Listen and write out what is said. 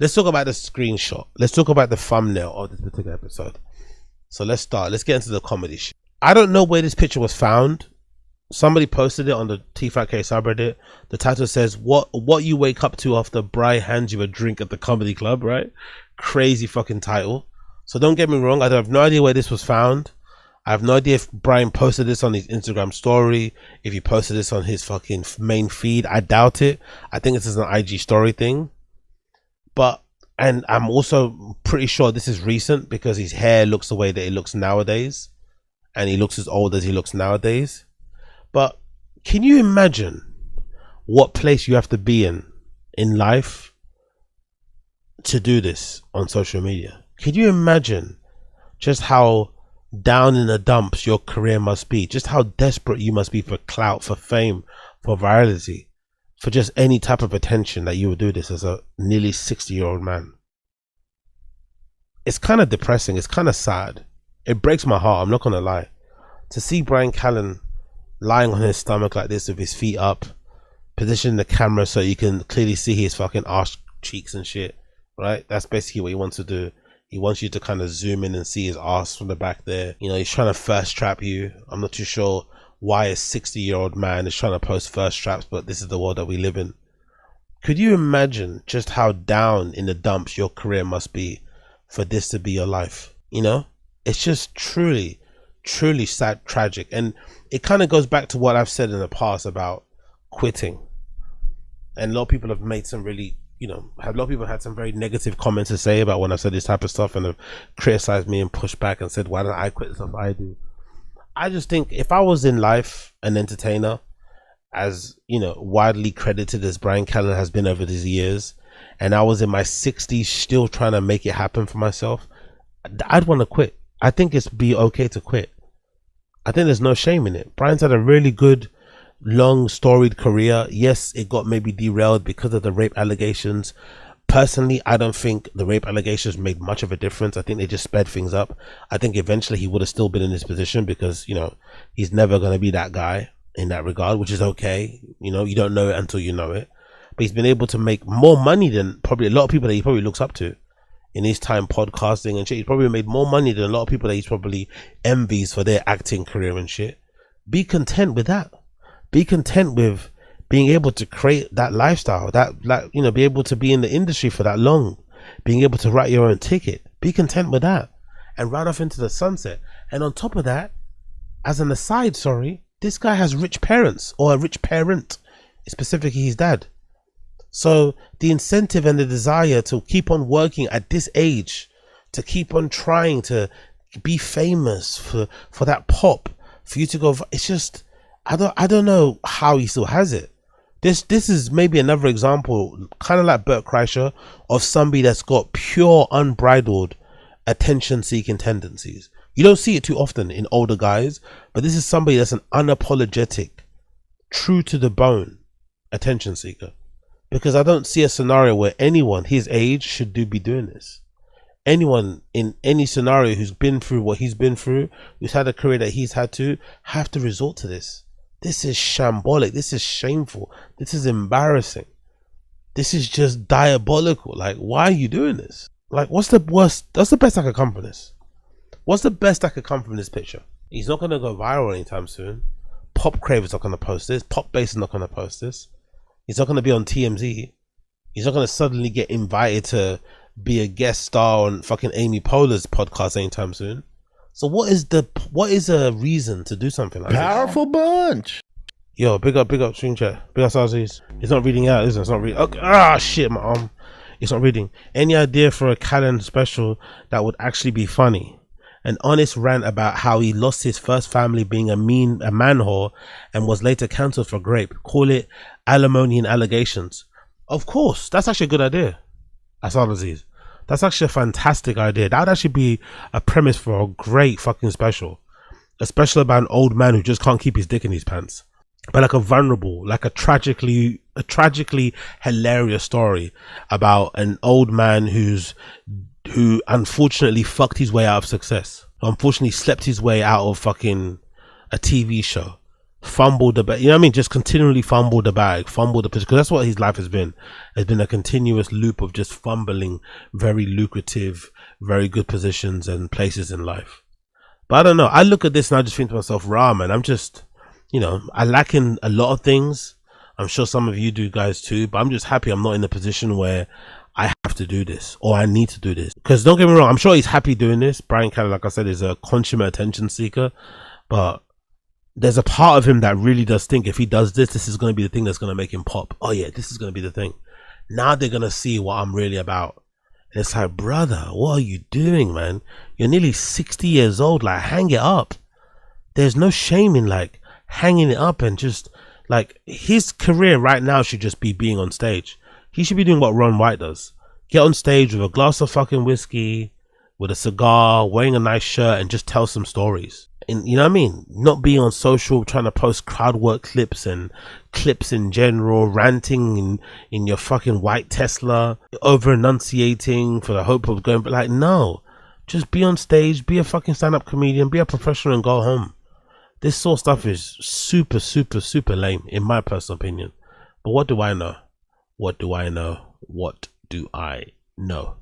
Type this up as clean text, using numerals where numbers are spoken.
let's talk about the screenshot. Let's talk about the thumbnail of this particular episode. So let's start. Let's get into the comedy shit. I don't know where this picture was found. Somebody posted it on the TFATK subreddit. The title says, what you wake up to after Bryan hands you a drink at the comedy club, right? Crazy fucking title. So don't get me wrong, I have no idea where this was found. I have no idea if Bryan posted this on his Instagram story, if he posted this on his fucking main feed. I doubt it. I think this is an IG story thing. And I'm also pretty sure this is recent because his hair looks the way that it looks nowadays. And he looks as old as he looks nowadays. But can you imagine what place you have to be in life to do this on social media? Can you imagine just how down in the dumps your career must be? Just how desperate you must be for clout, for fame, for virality, for just any type of attention that you would do this as a nearly 60-year-old man? It's kind of depressing. It's kind of sad. It breaks my heart. I'm not going to lie. To see Bryan Callen lying on his stomach like this with his feet up, positioning the camera so you can clearly see his fucking arse cheeks and shit, right? That's basically what he wants to do. He wants you to kind of zoom in and see his arse from the back there. You know, he's trying to thirst trap you. I'm not too sure why a 60-year-old man is trying to post thirst traps, but this is the world that we live in. Could you imagine just how down in the dumps your career must be for this to be your life? You know, it's just truly sad, tragic. And it kind of goes back to what I've said in the past about quitting. And a lot of people have made some really, you know, a lot of people had some very negative comments to say about when I said this type of stuff, and have criticized me and pushed back and said, why don't I quit the stuff I do? I just think if I was in life an entertainer, as you know, widely credited as Bryan Callen has been over these years, and I was in my 60s still trying to make it happen for myself, I'd want to quit. I think it's be okay to quit. I think there's no shame in it. Bryan's had a really good, long, storied career. Yes, it got maybe derailed because of the rape allegations. Personally, I don't think the rape allegations made much of a difference. I think they just sped things up. I think eventually he would have still been in this position because, you know, he's never going to be that guy in that regard, which is okay. You know, you don't know it until you know it. But he's been able to make more money than probably a lot of people that he probably looks up to in his time podcasting and shit. He's probably made more money than a lot of people that he's probably envies for their acting career and shit. Be content with that. Be content with being able to create that lifestyle, that, like, you know, be able to be in the industry for that long, being able to write your own ticket. Be content with that and ride off into the sunset. And on top of that, as an aside, this guy has rich parents, or a rich parent, specifically his dad. So the incentive and the desire to keep on working at this age, to keep on trying to be famous for that pop, for you to go, it's just, I don't know how he still has it. This is maybe another example, kind of like Bert Kreischer, of somebody that's got pure, unbridled attention-seeking tendencies. You don't see it too often in older guys, but this is somebody that's an unapologetic, true to the bone attention seeker. Because I don't see a scenario where anyone his age should be doing this. Anyone in any scenario who's been through what he's been through, who's had a career that he's had to, have to resort to this. This is shambolic. This is shameful. This is embarrassing. This is just diabolical. Like, why are you doing this? Like, what's the worst? What's the best that could come from this? What's the best that could come from this picture? He's not going to go viral anytime soon. Pop Crave is not going to post this. Pop Bass is not going to post this. He's not going to be on TMZ. He's not going to suddenly get invited to be a guest star on fucking Amy Poehler's podcast anytime soon. So what is a reason to do something like this? Powerful bunch. Yo, big up Stream Chat. Big up Sarzies. It's not reading out, is it? It's not reading. Okay. Shit, my arm. It's not reading. Any idea for a Callen special that would actually be funny? An honest rant about how he lost his first family being a man whore and was later cancelled for rape. Call it alimony and allegations. Of course, that's actually a good idea. Aziz. That's actually a fantastic idea. That would actually be a premise for a great fucking special. A special about an old man who just can't keep his dick in his pants. But like a vulnerable, like a tragically hilarious story about an old man who unfortunately fucked his way out of success. Unfortunately slept his way out of fucking a TV show. fumble the bag. You know what I mean? Just continually fumble the bag, fumble the position, because that's what his life has been. It's been a continuous loop of just fumbling very lucrative, very good positions and places in life. But I don't know. I look at this and I just think to myself, rah, man, I'm just, you know, I lack in a lot of things. I'm sure some of you do, guys, too. But I'm just happy I'm not in a position where I have to do this or I need to do this. Because don't get me wrong, I'm sure he's happy doing this. Bryan Callen, like I said, is a consummate attention seeker. But there's a part of him that really does think if he does this, this is going to be the thing that's going to make him pop. Oh, yeah, this is going to be the thing. Now they're going to see what I'm really about. And it's like, brother, what are you doing, man? You're nearly 60 years old. Like, hang it up. There's no shame in, like, hanging it up and just, like, his career right now should just be being on stage. He should be doing what Ron White does. Get on stage with a glass of fucking whiskey, with a cigar, wearing a nice shirt, and just tell some stories. And you know what I mean? Not being on social, trying to post crowd work clips and clips in general, ranting in your fucking white Tesla, over enunciating for the hope of going, but like, no. Just be on stage, be a fucking stand-up comedian, be a professional and go home. This sort of stuff is super, super, super lame, in my personal opinion. But what do I know? What do I know? What do I know?